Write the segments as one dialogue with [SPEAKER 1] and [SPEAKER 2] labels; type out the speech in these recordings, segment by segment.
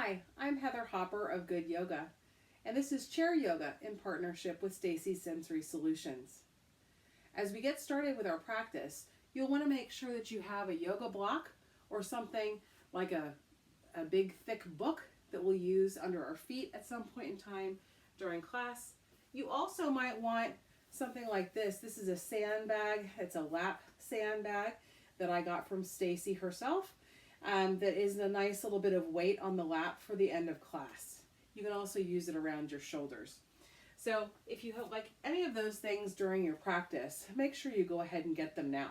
[SPEAKER 1] Hi, I'm Heather Hopper of Good Yoga, and this is Chair Yoga in partnership with Stacy Sensory Solutions. As we get started with our practice, you'll want to make sure that you have a yoga block or something like a big thick book that we'll use under our feet at some point in time during class. You also might want something like this. This is a sandbag. It's a lap sandbag that I got from Stacy herself. That is a nice little bit of weight on the lap for the end of class. You can also use it around your shoulders. So if you have like any of those things during your practice, make sure you go ahead and get them now.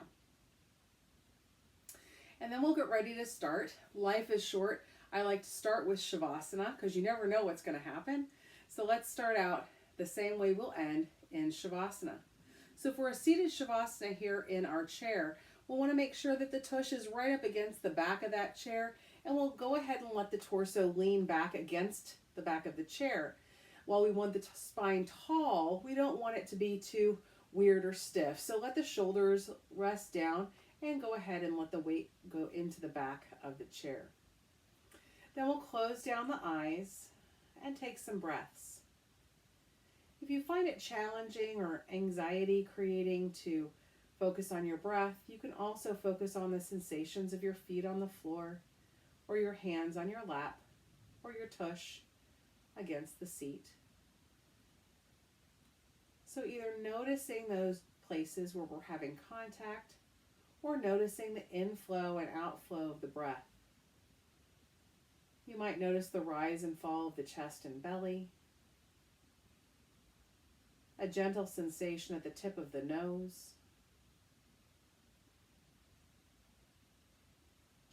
[SPEAKER 1] And then we'll get ready to start. Life is short. I like to start with Shavasana because you never know what's going to happen. So let's start out the same way we'll end in Shavasana. So for a seated Shavasana here in our chair, we'll want to make sure that the tush is right up against the back of that chair, and we'll go ahead and let the torso lean back against the back of the chair. While we want the spine tall, we don't want it to be too weird or stiff. So let the shoulders rest down and go ahead and let the weight go into the back of the chair. Then we'll close down the eyes and take some breaths. If you find it challenging or anxiety creating to focus on your breath, you can also focus on the sensations of your feet on the floor, or your hands on your lap, or your tush against the seat. So either noticing those places where we're having contact, or noticing the inflow and outflow of the breath. You might notice the rise and fall of the chest and belly, a gentle sensation at the tip of the nose.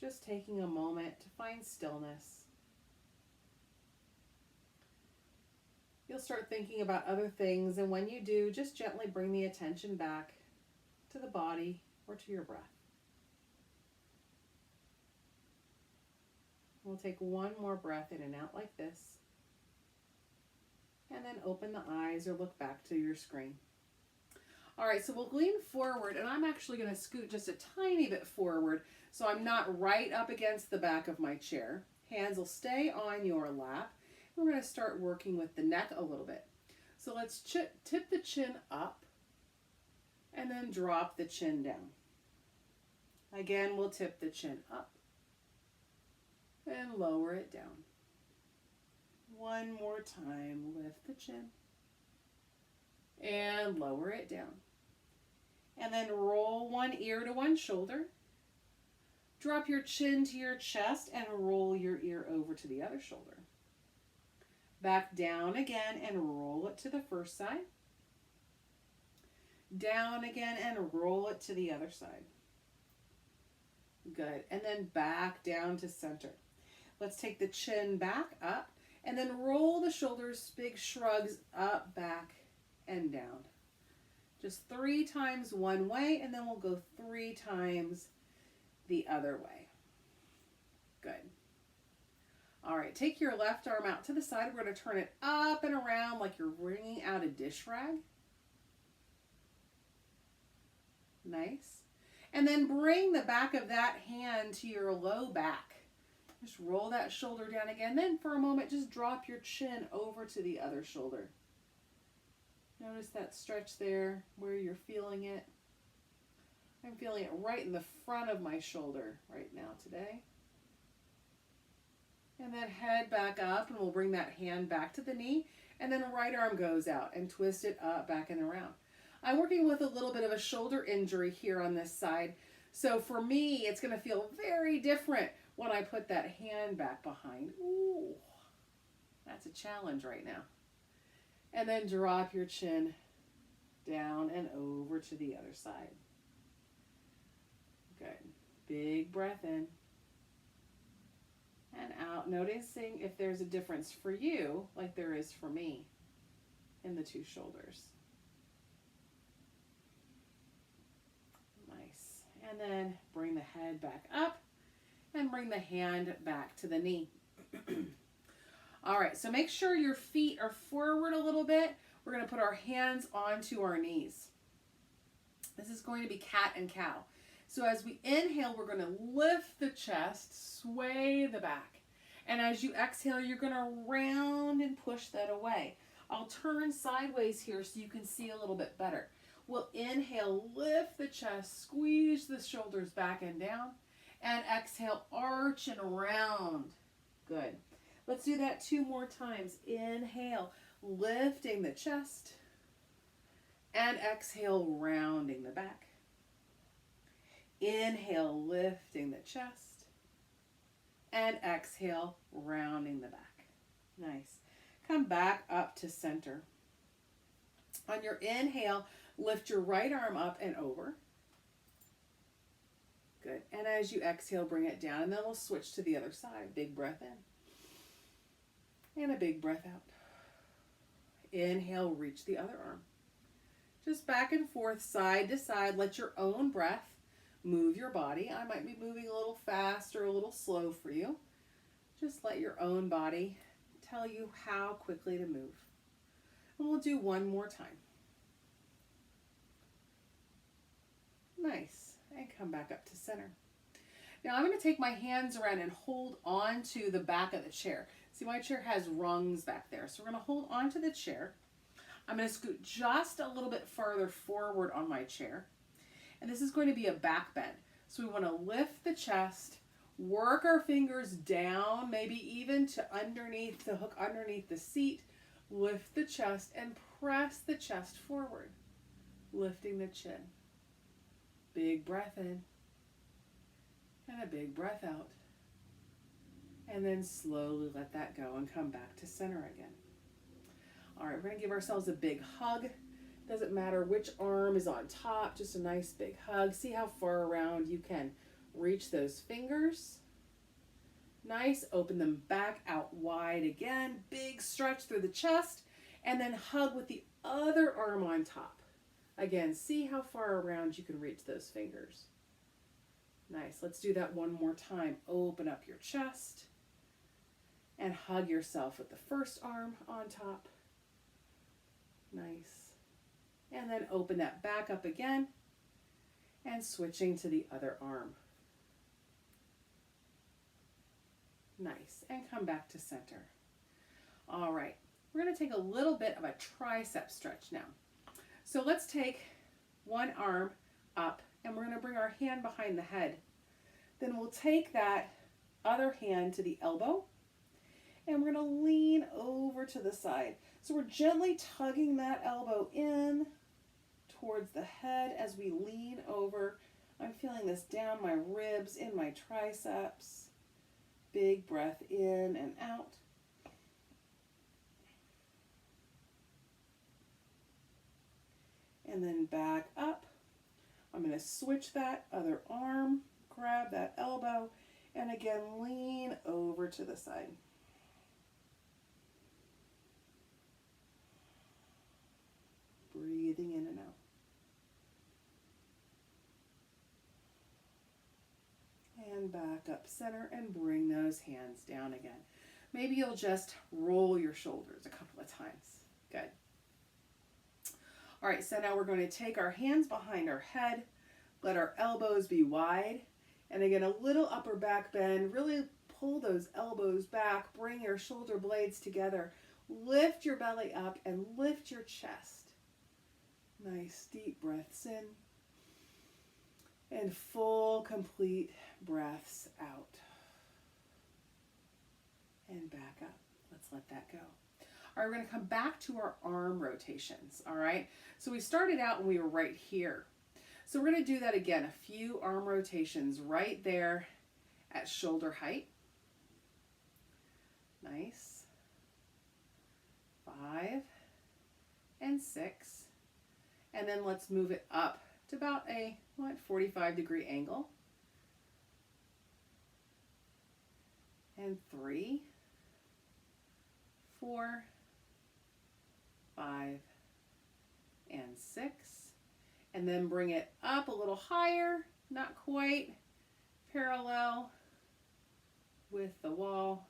[SPEAKER 1] Just taking a moment to find stillness. You'll start thinking about other things, and when you do, just gently bring the attention back to the body or to your breath. We'll take one more breath in and out like this, and then open the eyes or look back to your screen. All right, so we'll lean forward, and I'm actually going to scoot just a tiny bit forward so I'm not right up against the back of my chair. Hands will stay on your lap. We're going to start working with the neck a little bit. So let's tip the chin up and then drop the chin down. Again, we'll tip the chin up and lower it down. One more time, lift the chin and lower it down. And then roll one ear to one shoulder. Drop your chin to your chest and roll your ear over to the other shoulder. Back down again and roll it to the first side. Down again and roll it to the other side. Good. And then back down to center. Let's take the chin back up and then roll the shoulders, big shrugs up, back, and down. Just 3 times one way, and then we'll go 3 times the other way. Good. All right, take your left arm out to the side. We're going to turn it up and around like you're wringing out a dish rag. Nice. And then bring the back of that hand to your low back. Just roll that shoulder down again. Then for a moment, just drop your chin over to the other shoulder. Notice that stretch there where you're feeling it. I'm feeling it right in the front of my shoulder right now today. And then head back up, and we'll bring that hand back to the knee, and then right arm goes out and twist it up, back and around. I'm working with a little bit of a shoulder injury here on this side. So for me, it's going to feel very different when I put that hand back behind. Ooh, that's a challenge right now. And then drop your chin down and over to the other side. Good. Big breath in and out. Noticing if there's a difference for you, like there is for me, in the 2 shoulders. Nice. And then bring the head back up and bring the hand back to the knee. All right, so make sure your feet are forward a little bit. We're going to put our hands onto our knees. This is going to be cat and cow. So as we inhale, we're going to lift the chest, sway the back. And as you exhale, you're going to round and push that away. I'll turn sideways here so you can see a little bit better. We'll inhale, lift the chest, squeeze the shoulders back and down, and exhale, arch and round. Good. Let's do that 2 more times. Inhale, lifting the chest, and exhale, rounding the back. Inhale, lifting the chest, and exhale, rounding the back. Nice. Come back up to center. On your inhale, lift your right arm up and over. Good. And as you exhale, bring it down, and then we'll switch to the other side. Big breath in, and a big breath out. Inhale, reach the other arm. Just back and forth, side to side. Let your own breath move your body. I might be moving a little fast or a little slow for you. Just let your own body tell you how quickly to move. And we'll do 1 more time. Nice. And come back up to center. Now I'm going to take my hands around and hold on to the back of the chair. See, my chair has rungs back there. So we're going to hold on to the chair. I'm going to scoot just a little bit farther forward on my chair. And this is going to be a back bend. So we want to lift the chest, work our fingers down, maybe even to underneath the hook, underneath the seat. Lift the chest and press the chest forward, lifting the chin. Big breath in and a big breath out. And then slowly let that go and come back to center again. All right, we're going to give ourselves a big hug. Doesn't matter which arm is on top, just a nice big hug. See how far around you can reach those fingers. Nice, open them back out wide again. Big stretch through the chest, and then hug with the other arm on top. Again, see how far around you can reach those fingers. Nice, let's do that 1 more time. Open up your chest and hug yourself with the first arm on top. Nice. And then open that back up again and switching to the other arm. Nice. And come back to center. All right. We're going to take a little bit of a tricep stretch now. So let's take one arm up and we're going to bring our hand behind the head. Then we'll take that other hand to the elbow and we're going to lean over to the side. So we're gently tugging that elbow in towards the head as we lean over. I'm feeling this down my ribs, in my triceps. Big breath in and out. And then back up. I'm going to switch that other arm, grab that elbow, and again lean over to the side. Breathing in and out. And back up center and bring those hands down again. Maybe you'll just roll your shoulders a couple of times. Good. All right, so now we're going to take our hands behind our head, let our elbows be wide, and again a little upper back bend. Really pull those elbows back, bring your shoulder blades together, lift your belly up and lift your chest. Nice deep breaths in and full complete breaths out and back up. Let's let that go. All right, we're going to come back to our arm rotations. All right, so we started out when we were right here, so we're going to do that again, a few arm rotations right there at shoulder height. Nice. 5 and 6, and then let's move it up to about a 45-degree angle. And 3, 4, 5, and 6. And then bring it up a little higher, not quite parallel with the wall.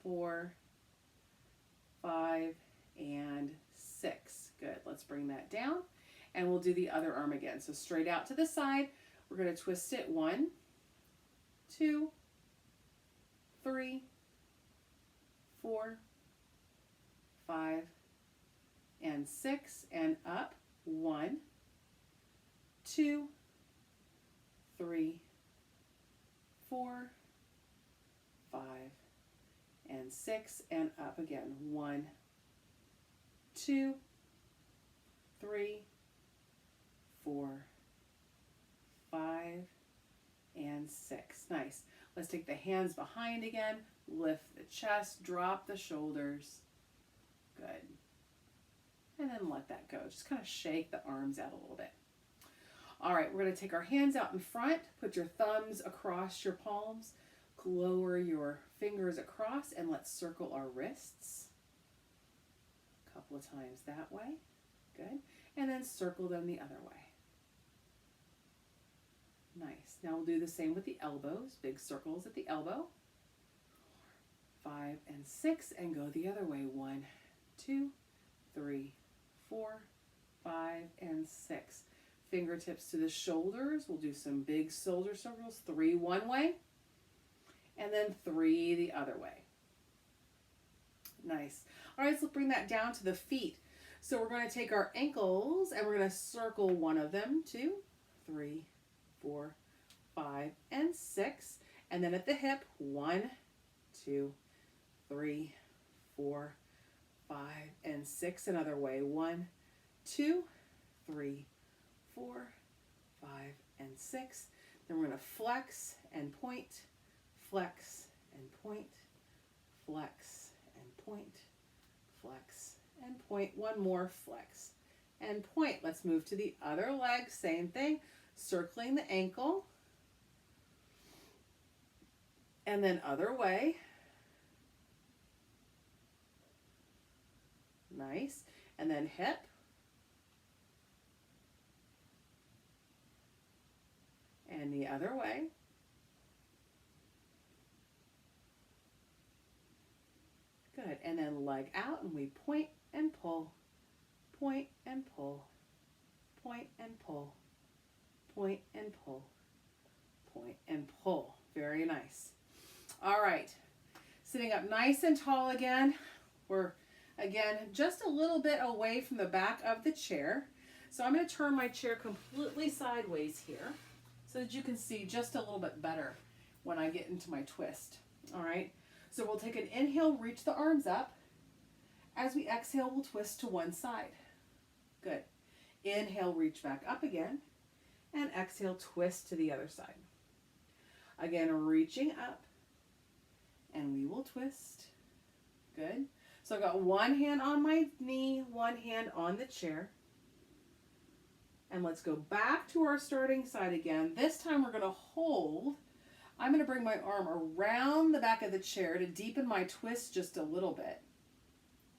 [SPEAKER 1] 4, 5, and 6. Good. Let's bring that down. And we'll do the other arm again. So straight out to the side. We're going to twist it. 1, 2, 3, 4, 5, and 6, and up. 1, 2, 3, 4, 5, and 6, and up again. 1, 2, 3, 4, 5, and 6. Nice. Let's take the hands behind again. Lift the chest, drop the shoulders. Good. And then let that go. Just kind of shake the arms out a little bit. All right, we're going to take our hands out in front. Put your thumbs across your palms. Lower your fingers across, and let's circle our wrists. A couple of times that way. Good. And then circle them the other way. Nice. Now we'll do the same with the elbows. Big circles at the elbow. 5 and 6, and go the other way. 1, 2, 3, 4, 5, and 6. Fingertips to the shoulders. We'll do some big shoulder circles. 3 one way, and then 3 the other way. Nice. All right, so let's bring that down to the feet. So we're going to take our ankles and we're going to circle one of them. 2, 3, 4, 5, and 6. And then at the hip, 1, 2, 3, 4, 5, and 6. Another way. 1, 2, 3, 4, 5, and 6. Then we're going to flex and point, flex and point, flex and point, flex and point. One more, flex and point. Let's move to the other leg. Same thing. Circling the ankle. And then other way. Nice. And then hip. And the other way. Good. And then leg out, and we point and pull, point and pull, point and pull, point and pull, point and pull. Very nice. All right. Sitting up nice and tall again. We're, again, just a little bit away from the back of the chair. So I'm going to turn my chair completely sideways here so that you can see just a little bit better when I get into my twist. All right. So we'll take an inhale, reach the arms up. As we exhale, we'll twist to one side. Good. Inhale, reach back up again. And exhale, twist to the other side. Again, reaching up. And we will twist. Good. So I've got one hand on my knee, one hand on the chair. And let's go back to our starting side again. This time we're going to hold. I'm going to bring my arm around the back of the chair to deepen my twist just a little bit.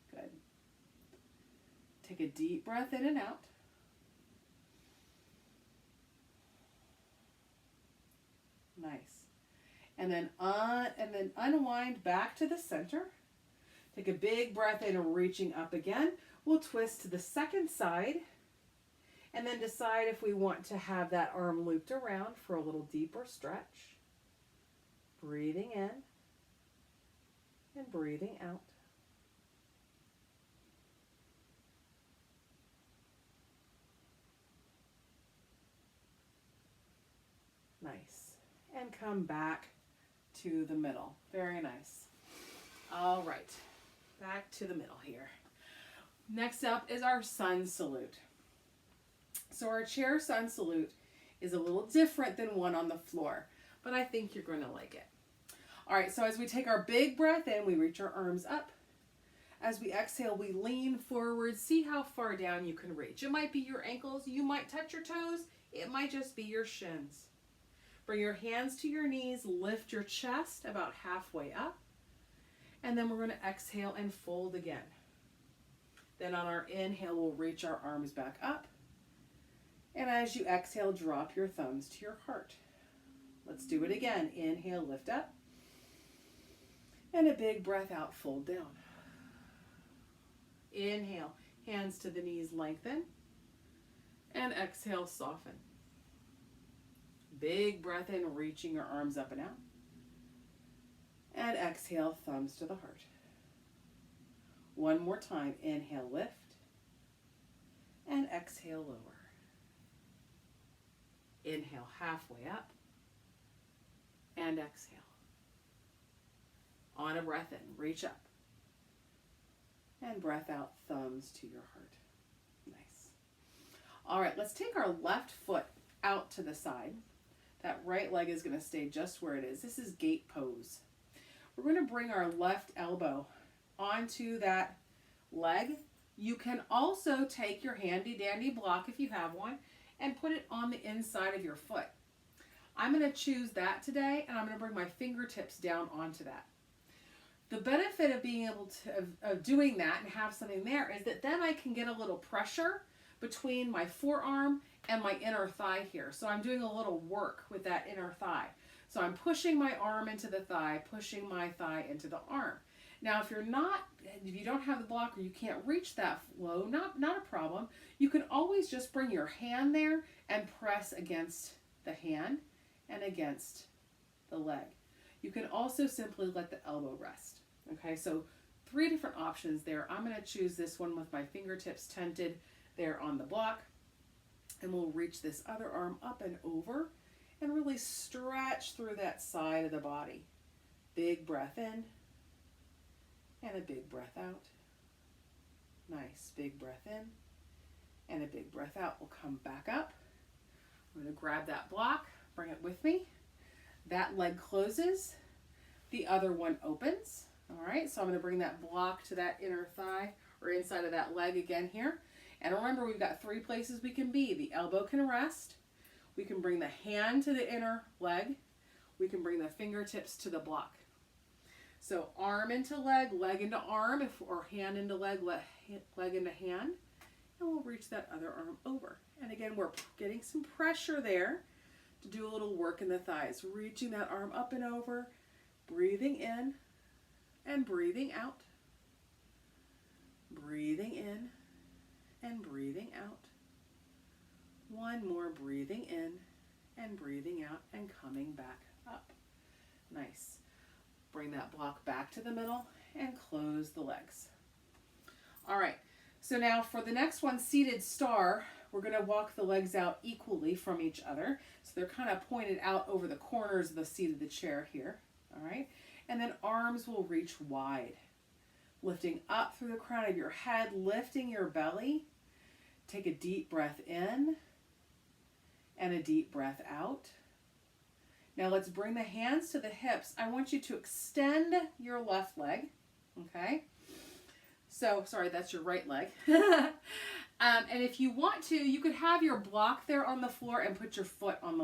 [SPEAKER 1] Good. Take a deep breath in and out. Nice. And then unwind back to the center. Take a big breath in and reaching up again. We'll twist to the second side. And then decide if we want to have that arm looped around for a little deeper stretch. Breathing in and breathing out. Nice. And come back to the middle. Very nice. All right. Back to the middle here. Next up is our sun salute. So our chair sun salute is a little different than one on the floor, but I think you're going to like it. All right, so as we take our big breath in, we reach our arms up. As we exhale, we lean forward. See how far down you can reach. It might be your ankles. You might touch your toes. It might just be your shins. Bring your hands to your knees. Lift your chest about halfway up. And then we're going to exhale and fold again. Then on our inhale, we'll reach our arms back up. And as you exhale, drop your thumbs to your heart. Let's do it again. Inhale, lift up. And a big breath out, fold down. Inhale, hands to the knees, lengthen. And exhale, soften. Big breath in, reaching your arms up and out. And exhale, thumbs to the heart. One more time. Inhale, lift. And exhale, lower. Inhale, halfway up. And exhale. On a breath in, reach up. And breath out, thumbs to your heart. Nice. All right, let's take our left foot out to the side. That right leg is going to stay just where it is. This is gate pose. We're going to bring our left elbow onto that leg. You can also take your handy dandy block, if you have one, and put it on the inside of your foot. I'm going to choose that today, and I'm going to bring my fingertips down onto that. The benefit of being able to, of doing that and have something there is that then I can get a little pressure between my forearm and my inner thigh here. So I'm doing a little work with that inner thigh. So I'm pushing my arm into the thigh, pushing my thigh into the arm. Now, if you don't have the block or you can't reach that low, not a problem. You can always just bring your hand there and press against the hand and against the leg. You can also simply let the elbow rest. Okay, so 3 different options there. I'm going to choose this one with my fingertips tented there on the block. And we'll reach this other arm up and over and really stretch through that side of the body. Big breath in and a big breath out. Nice, big breath in and a big breath out. We'll come back up. I'm going to grab that block, bring it with me. That leg closes, the other one opens. All right, so I'm going to bring that block to that inner thigh or inside of that leg again here. And remember, we've got 3 places we can be. The elbow can rest. We can bring the hand to the inner leg. We can bring the fingertips to the block. So arm into leg, leg into arm, or hand into leg, leg into hand. And we'll reach that other arm over. And again, we're getting some pressure there to do a little work in the thighs. Reaching that arm up and over, breathing in and breathing out. Breathing in and breathing out. One more, breathing in and breathing out and coming back up. Nice. Bring that block back to the middle and close the legs. All right, so now for the next one, seated star, we're going to walk the legs out equally from each other. So they're kind of pointed out over the corners of the seat of the chair here. All right, and then arms will reach wide. Lifting up through the crown of your head, lifting your belly. Take a deep breath in and a deep breath out. Now let's bring the hands to the hips. I want you to extend your left leg, okay? So, sorry, that's your right leg. And if you want to, you could have your block there on the floor and put your foot on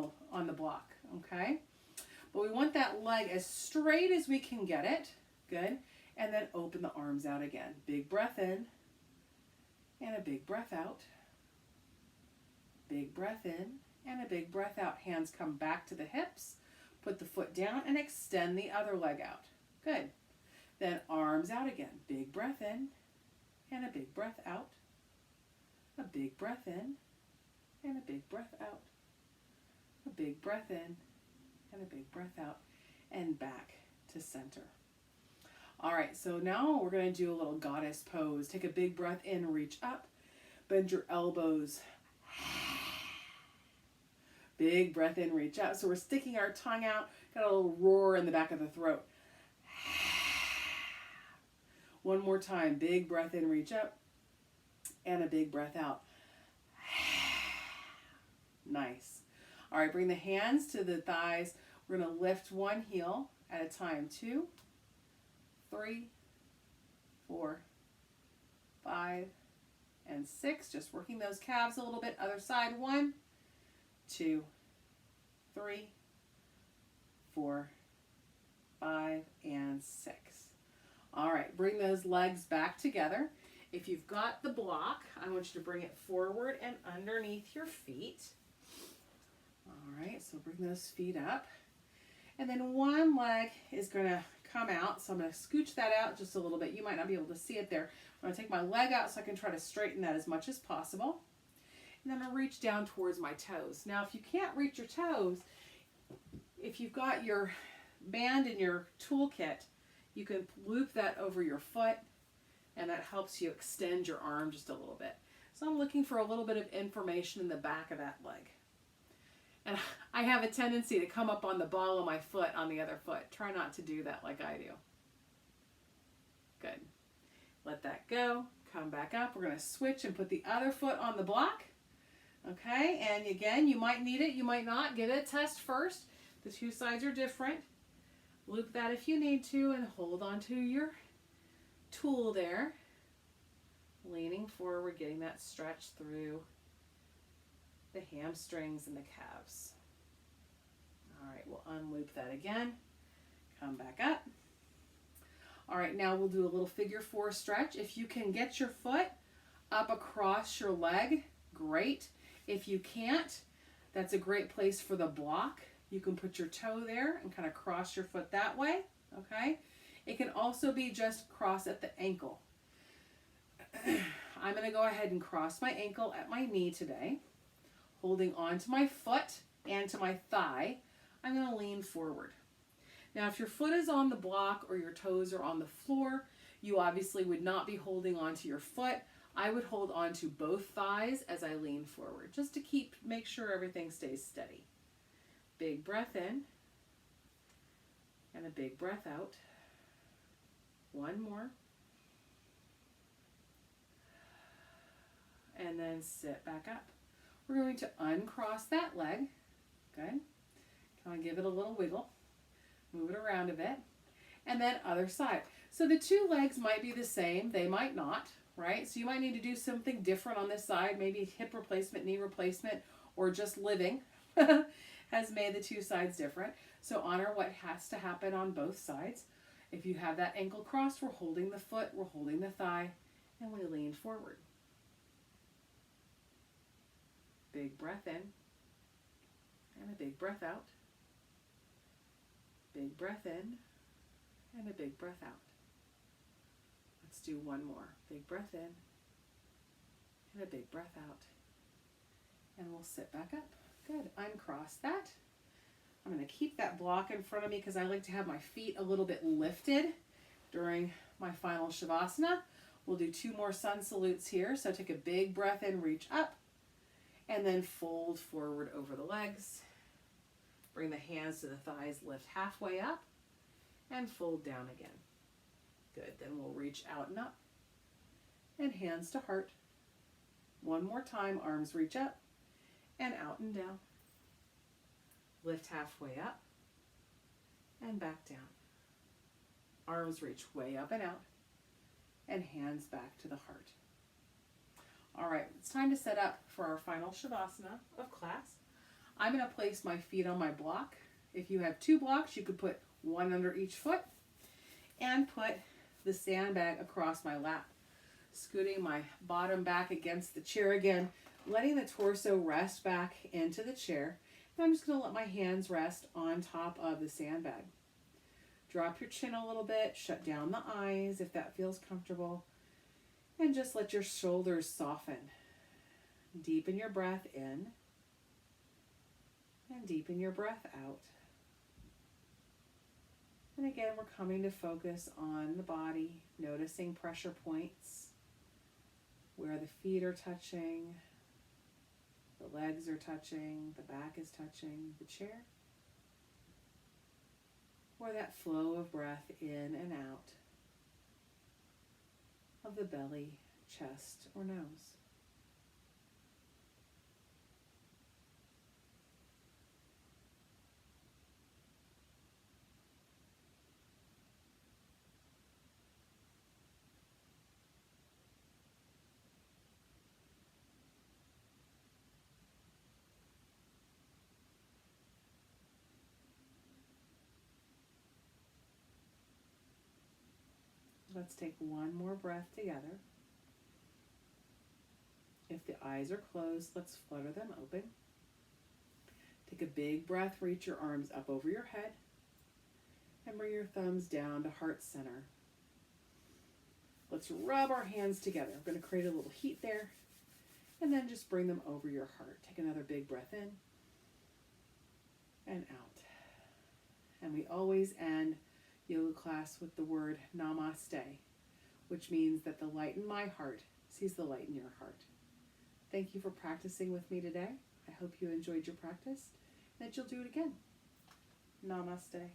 [SPEAKER 1] the block, okay? But we want that leg as straight as we can get it. Good. And then open the arms out again. Big breath in and a big breath out. Big breath in and a big breath out. Hands come back to the hips. Put the foot down and extend the other leg out. Good. Then arms out again. Big breath in and a big breath out. A big breath in and a big breath out. A big breath in and a big breath out. And back to center. All right, so now we're going to do a little goddess pose. Take a big breath in, reach up, bend your elbows. Big breath in, reach out. So we're sticking our tongue out, got a little roar in the back of the throat. One more time, big breath in, reach up, and a big breath out. Nice. All right, bring the hands to the thighs. We're going to lift one heel at a time. 2, 3, 4, 5, and 6. Just working those calves a little bit. Other side. 1, 2, 3, 4, 5, and 6. All right, bring those legs back together. If you've got the block, I want you to bring it forward and underneath your feet. All right, so bring those feet up. And then one leg is going to come out. So I'm going to scooch that out just a little bit. You might not be able to see it there. I'm going to take my leg out so I can try to straighten that as much as possible. And then I'm going to reach down towards my toes. Now, if you can't reach your toes, if you've got band in your toolkit, you can loop that over your foot, and that helps you extend your arm just a little bit. So I'm looking for a little bit of information in the back of that leg. And I have a tendency to come up on the ball of my foot on the other foot. Try not to do that like I do. Good. Let that go. Come back up. We're going to switch and put the other foot on the block. Okay, and again, you might need it, you might not. Get a test first. The two sides are different. Loop that if you need to, and hold on to your tool there. Leaning forward, getting that stretch through the hamstrings and the calves. All right, we'll unloop that again. Come back up. All right, now we'll do a little figure 4 stretch. If you can get your foot up across your leg, great. If you can't, that's a great place for the block. You can put your toe there and kind of cross your foot that way, okay? It can also be just cross at the ankle. I'm going to go ahead and cross my ankle at my knee today, holding on to my foot and to my thigh. I'm going to lean forward. Now, if your foot is on the block or your toes are on the floor, you obviously would not be holding onto your foot. I would hold on to both thighs as I lean forward, just to make sure everything stays steady. Big breath in, and a big breath out. One more. And then sit back up. We're going to uncross that leg. Good. Kind of give it a little wiggle. Move it around a bit. And then other side. So the two legs might be the same. They might not, right? So you might need to do something different on this side. Maybe hip replacement, knee replacement, or just living has made the two sides different. So honor what has to happen on both sides. If you have that ankle crossed, we're holding the foot, we're holding the thigh, and we lean forward. Big breath in, and a big breath out. Big breath in, and a big breath out. Let's do one more. Big breath in, and a big breath out. And we'll sit back up. Good. Uncross that. I'm going to keep that block in front of me because I like to have my feet a little bit lifted during my final Shavasana. We'll do 2 more sun salutes here. So take a big breath in, reach up, and then fold forward over the legs. Bring the hands to the thighs, lift halfway up, and fold down again. Good. Then we'll reach out and up, and hands to heart. One more time, arms reach up, and out and down. Lift halfway up, and back down. Arms reach way up and out, and hands back to the heart. All right, it's time to set up for our final Shavasana of class. I'm going to place my feet on my block. If you have 2 blocks, you could put one under each foot and put the sandbag across my lap. Scooting my bottom back against the chair again, letting the torso rest back into the chair. And I'm just going to let my hands rest on top of the sandbag. Drop your chin a little bit, shut down the eyes if that feels comfortable, and just let your shoulders soften. Deepen your breath in, and deepen your breath out. And again, we're coming to focus on the body, noticing pressure points, where the feet are touching, the legs are touching, the back is touching the chair, or that flow of breath in and out of the belly, chest, or nose. Let's take one more breath together. If the eyes are closed, let's flutter them open. Take a big breath, reach your arms up over your head, and bring your thumbs down to heart center. Let's rub our hands together. We're going to create a little heat there, and then just bring them over your heart. Take another big breath in and out. And we always end yoga class with the word namaste, which means that the light in my heart sees the light in your heart. Thank you for practicing with me today. I hope you enjoyed your practice and that you'll do it again. Namaste.